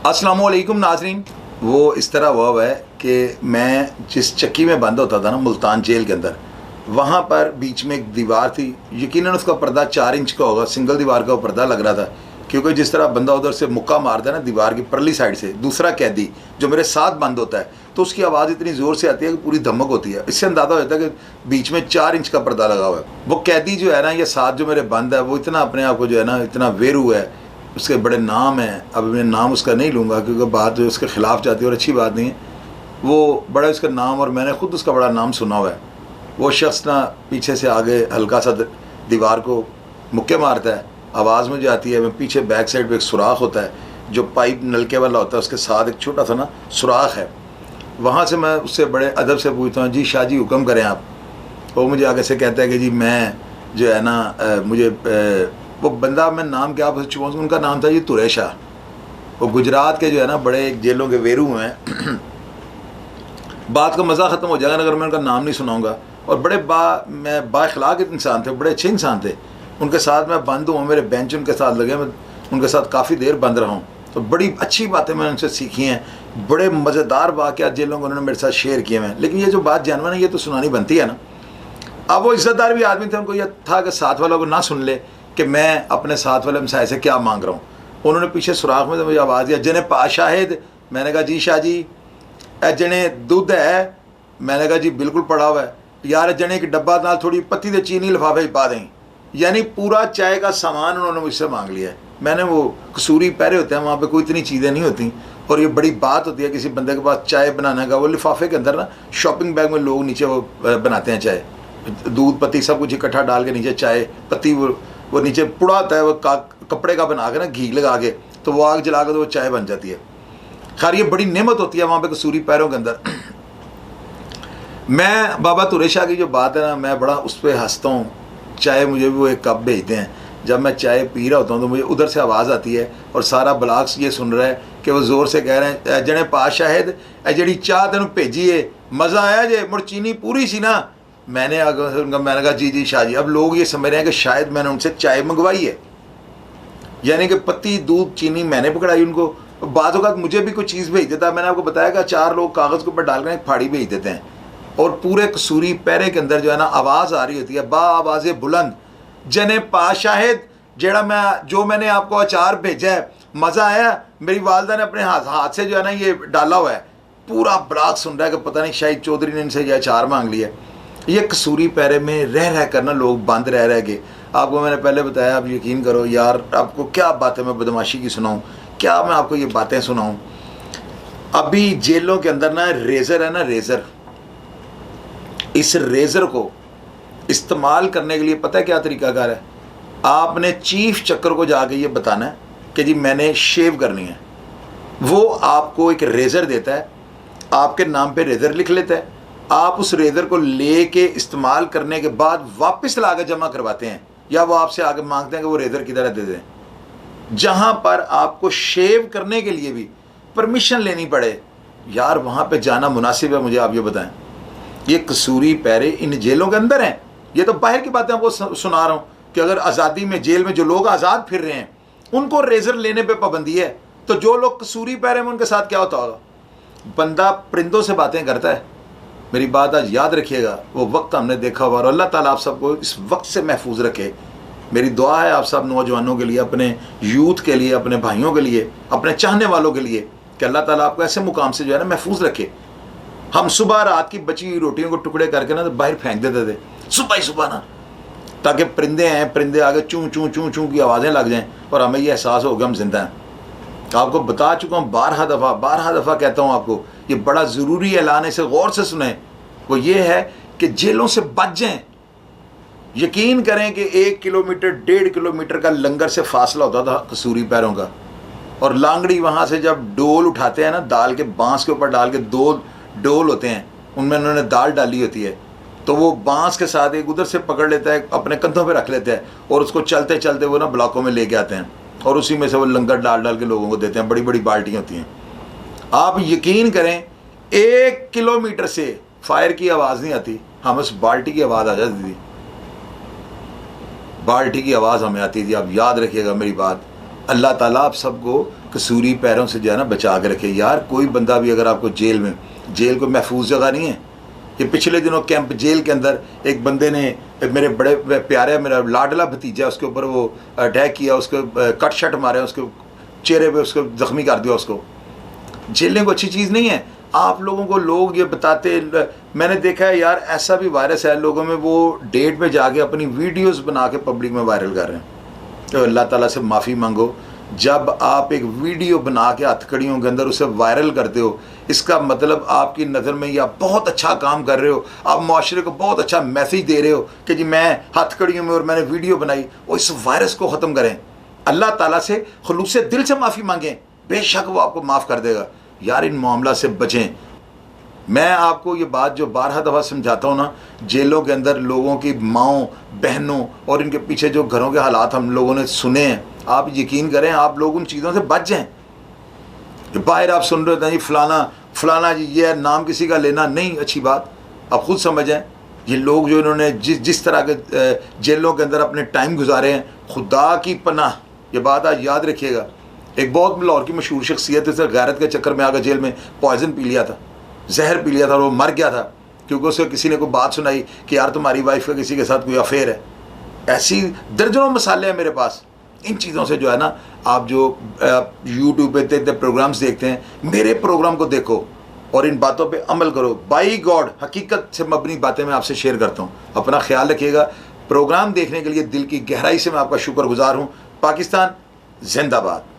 अस्सलामुअलैकुम नाजरीन। वो इस तरह हुआ है कि मैं जिस चक्की में बंद होता था ना मुल्तान जेल के अंदर, वहाँ पर बीच में एक दीवार थी। यकीनन उसका पर्दा 4 इंच का होगा, सिंगल दीवार का वो पर्दा लग रहा था, क्योंकि जिस तरह बंदा उधर से मुक्का मारता है ना दीवार की परली साइड से, दूसरा कैदी जो मेरे साथ बंद होता है, तो उसकी आवाज़ इतनी ज़ोर से आती है कि पूरी धमक होती है। इससे अंदाज़ा होता है कि बीच में 4 इंच का पर्दा लगा हुआ है। वो कैदी जो है ना, ये साथ जो मेरे बंद है, वो इतना अपने आप को जो है ना इतना वेरू है, उसके बड़े नाम हैं। अब मैं नाम उसका नहीं लूँगा क्योंकि बात जो उसके ख़िलाफ़ जाती है और अच्छी बात नहीं है। वो बड़ा उसका नाम, और मैंने ख़ुद उसका बड़ा नाम सुना हुआ है। वो शख्स ना पीछे से आगे हल्का सा दीवार को मुक्के मारता है, आवाज़ मुझे आती है। मैं पीछे बैक साइड पे एक सुराख होता है जो पाइप नलके वाला होता है, उसके साथ एक छोटा सा ना सुराख है। वहाँ से मैं उससे बड़े अदब से पूछता हूँ, जी शाह जी हुक्म करें आप। वो मुझे आगे से कहता है कि जी मैं जो है ना मुझे वो बंदा, मैं नाम क्या आप चुका, उनका नाम था जी तुरेशा। वो गुजरात के जो है ना बड़े एक जेलों के वेरू हैं। बात का मज़ा ख़त्म हो जाएगा अगर मैं उनका नाम नहीं सुनाऊंगा। और बड़े मैं बाखलाक इंसान थे, बड़े अच्छे इंसान थे। उनके साथ मैं बंद हूँ, मेरे बेंच उनके साथ लगे, मैं उनके साथ काफ़ी देर बंद रहा हूँ, तो बड़ी अच्छी बातें मैंने उनसे सीखी हैं। बड़े मज़ेदार वाक़यात जेलों को उन्होंने मेरे साथ शेयर किए हैं। लेकिन ये जो बात जानवर है ये तो सुनानी बनती है ना। अब वो इज़्ज़तदार भी आदमी थे, उनको यह था कि साथ वालों को ना सुन ले कि मैं अपने साथ वाले हमसाए से क्या मांग रहा हूँ। उन्होंने पीछे सुराख में तो मुझे आवाज़ दिया, जने पा शाहिद। मैंने कहा जी शाह जी। जने दूध है। मैंने कहा जी बिल्कुल पड़ा हुआ है। यार जने की डब्बा नाल थोड़ी पत्ती दे चीनी लिफाफे पा दें। यानी पूरा चाय का सामान उन्होंने मुझसे मांग लिया है। मैंने वो कसूरी पैरे होते हैं, वहाँ पे कोई इतनी चीज़ें नहीं होती, और ये बड़ी बात होती है किसी बंदे के पास चाय बनाने का। वो लिफाफे के अंदर ना शॉपिंग बैग में लोग नीचे वो बनाते हैं चाय, दूध पत्ती सब कुछ इकट्ठा डाल के नीचे चाय पत्ती वो नीचे पुड़ा होता है, वो कपड़े का बना के ना घी लगा के, तो वो आग जला के तो वो चाय बन जाती है। खैर ये बड़ी नेमत होती है वहाँ पे कसूरी पैरों के अंदर। मैं बाबा तुरेशा की जो बात है ना, मैं बड़ा उस पर हंसता हूँ। चाय मुझे भी वो एक कप भेजते हैं, जब मैं चाय पी रहा होता हूँ तो मुझे उधर से आवाज़ आती है और सारा ब्लाक्स ये सुन रहा है कि वो ज़ोर से कह रहे हैं, जने पा शाहिद जी चाह तेन भेजी है, मज़ा आया जे, मुड़ चीनी पूरी सी ना। मैंने कहा जी जी शाह जी। अब लोग ये समझ रहे हैं कि शायद मैंने उनसे चाय मंगवाई है, यानी कि पत्ती दूध चीनी मैंने पकड़ाई उनको। बाद वक्त मुझे भी कोई चीज़ भेज देता है। मैंने आपको बताया कि 4 लोग कागज़ के ऊपर डालकर एक फाड़ी भेज देते हैं, और पूरे कसूरी पैरे के अंदर जो है ना आवाज़ आ रही होती है, बा आवाज़ बुलंद, जने पा शाहिद जो मैंने आपको अचार भेजा है, मज़ा आया। मेरी वालदा ने अपने हाथ से जो है ना ये डाला हुआ है। पूरा ब्लाक सुन रहा है कि पता नहीं शायद चौधरी ने इनसे यह अचार मांग लिया। ये कसूरी पैरे में रह कर ना लोग बंद रह के, आपको मैंने पहले बताया, आप यकीन करो यार, आपको क्या बातें मैं बदमाशी की सुनाऊँ, क्या मैं आपको ये बातें सुनाऊँ। अभी जेलों के अंदर ना रेज़र है ना, रेज़र, इस रेज़र को इस्तेमाल करने के लिए पता है क्या तरीकाकार है? आपने चीफ चक्कर को जाके ये बताना है कि जी मैंने शेव करनी है। वो आपको एक रेज़र देता है, आपके नाम पे रेज़र लिख लेता है। आप उस रेज़र को लेके इस्तेमाल करने के बाद वापस ला के जमा करवाते हैं, या वो आपसे आगे मांगते हैं कि वो रेज़र किधर है दे दें। जहाँ पर आपको शेव करने के लिए भी परमिशन लेनी पड़े, यार वहाँ पे जाना मुनासिब है? मुझे आप ये बताएं। ये कसूरी पैरे इन जेलों के अंदर हैं। ये तो बाहर की बातें आपको सुना रहा हूँ कि अगर आज़ादी में जेल में जो लोग आज़ाद फिर रहे हैं उनको रेज़र लेने पे पाबंदी है, तो जो लोग कसूरी पैरे में उनके साथ क्या होता होगा? बंदा परिंदों से बातें करता है। मेरी बात आज याद रखिएगा, वो वक्त हमने देखा हुआ, और अल्लाह ताला आप सबको इस वक्त से महफूज रखे। मेरी दुआ है आप सब नौजवानों के लिए, अपने यूथ के लिए, अपने भाइयों के लिए, अपने चाहने वालों के लिए, कि अल्लाह ताला आपको ऐसे मुकाम से जो है ना महफूज रखे। हम सुबह रात की बची हुई रोटियों को टुकड़े करके ना तो बाहर फेंक देते थे सुबह ही सुबह ना, ताकि परिंदे हैं, परिंदे आगे चूं चूं चूं चूं की आवाज़ें लग जाएं और हमें ये एहसास हो कि हम जिंदा हैं। आपको बता चुका हूँ 12 दफ़ा कहता हूँ आपको, ये बड़ा ज़रूरी ऐलान है, इसे गौर से सुने। वो ये है कि जेलों से बच जाएं। यकीन करें कि 1 किलोमीटर 1.5 किलोमीटर का लंगर से फासला होता था कसूरी पैरों का, और लांगड़ी वहाँ से जब डोल उठाते हैं ना, दाल के बांस के ऊपर डाल के 2 डोल होते हैं, उनमें उन्होंने दाल डाली होती है, तो वो बांस के साथ एक उधर से पकड़ लेता है, अपने कंधों पे रख लेते हैं, और उसको चलते चलते वो ना ब्लॉकों में लेके आते हैं, और उसी में से वो लंगर डाल डाल के लोगों को देते हैं। बड़ी बड़ी बाल्टियाँ होती हैं। आप यकीन करें 1 किलोमीटर से फायर की आवाज़ नहीं आती, हमें उस बाल्टी की आवाज़ आ जाती थी। बाल्टी की आवाज़ हमें आती थी। आप याद रखिएगा मेरी बात। अल्लाह ताला आप सबको कसूरी पैरों से जो है ना बचा के रखे। यार कोई बंदा भी अगर आपको जेल को महफूज जगह नहीं है। ये पिछले दिनों कैंप जेल के अंदर एक बंदे ने मेरे बड़े प्यारे मेरा लाडला भतीजा उसके ऊपर वो अटैक किया, उसको कट शट मारे, उसके चेहरे पे उसको ज़ख्मी कर दिया। उसको जेलें को अच्छी चीज़ नहीं है। आप लोगों को लोग ये बताते, मैंने देखा है यार ऐसा भी वायरस है लोगों में, वो डेट पे जाके अपनी वीडियोस बना के पब्लिक में वायरल कर रहे हैं। तो अल्लाह ताला से माफ़ी मांगो। जब आप एक वीडियो बना के हथकड़ियों के अंदर उसे वायरल करते हो, इसका मतलब आपकी नज़र में या बहुत अच्छा काम कर रहे हो, आप माशरे को बहुत अच्छा मैसेज दे रहे हो कि जी मैं हथकड़ियों में और मैंने वीडियो बनाई। और इस वायरस को ख़त्म करें, अल्लाह ताला से खुलूस दिल से माफ़ी मांगें, बेशक वो आपको माफ़ कर देगा। यार इन मामला से बचें। मैं आपको ये बात जो 12 दफ़ा समझाता हूँ ना, जेलों के अंदर लोगों की माओं बहनों और इनके पीछे जो घरों के हालात हम लोगों ने सुने हैं, आप यकीन करें आप लोग उन चीज़ों से बच जाएं। बाहर आप सुन रहे थे जी फलाना जी ये है, नाम किसी का लेना नहीं अच्छी बात। आप खुद समझें ये लोग जो इन्होंने जिस तरह के जेलों के अंदर अपने टाइम गुजारे हैं, खुदा की पनाह, ये बात आज याद रखिएगा। एक बहुत लाहौर की मशहूर शख्सियत है, गैरत के चक्कर में आकर जेल में पॉइजन पी लिया था, जहर पी लिया था और वो मर गया था क्योंकि उसे किसी ने कोई बात सुनाई कि यार तुम्हारी वाइफ का किसी के साथ कोई अफेयर है। ऐसी दर्जनों मसाले हैं मेरे पास। इन चीज़ों से जो है ना, आप जो यूट्यूब पे इतने प्रोग्राम्स देखते हैं, मेरे प्रोग्राम को देखो और इन बातों पे अमल करो। बाई गॉड हकीकत से मबनी बातें मैं आपसे शेयर करता हूँ। अपना ख्याल रखिएगा। प्रोग्राम देखने के लिए दिल की गहराई से मैं आपका शुक्रगुजार हूँ। पाकिस्तान जिंदाबाद।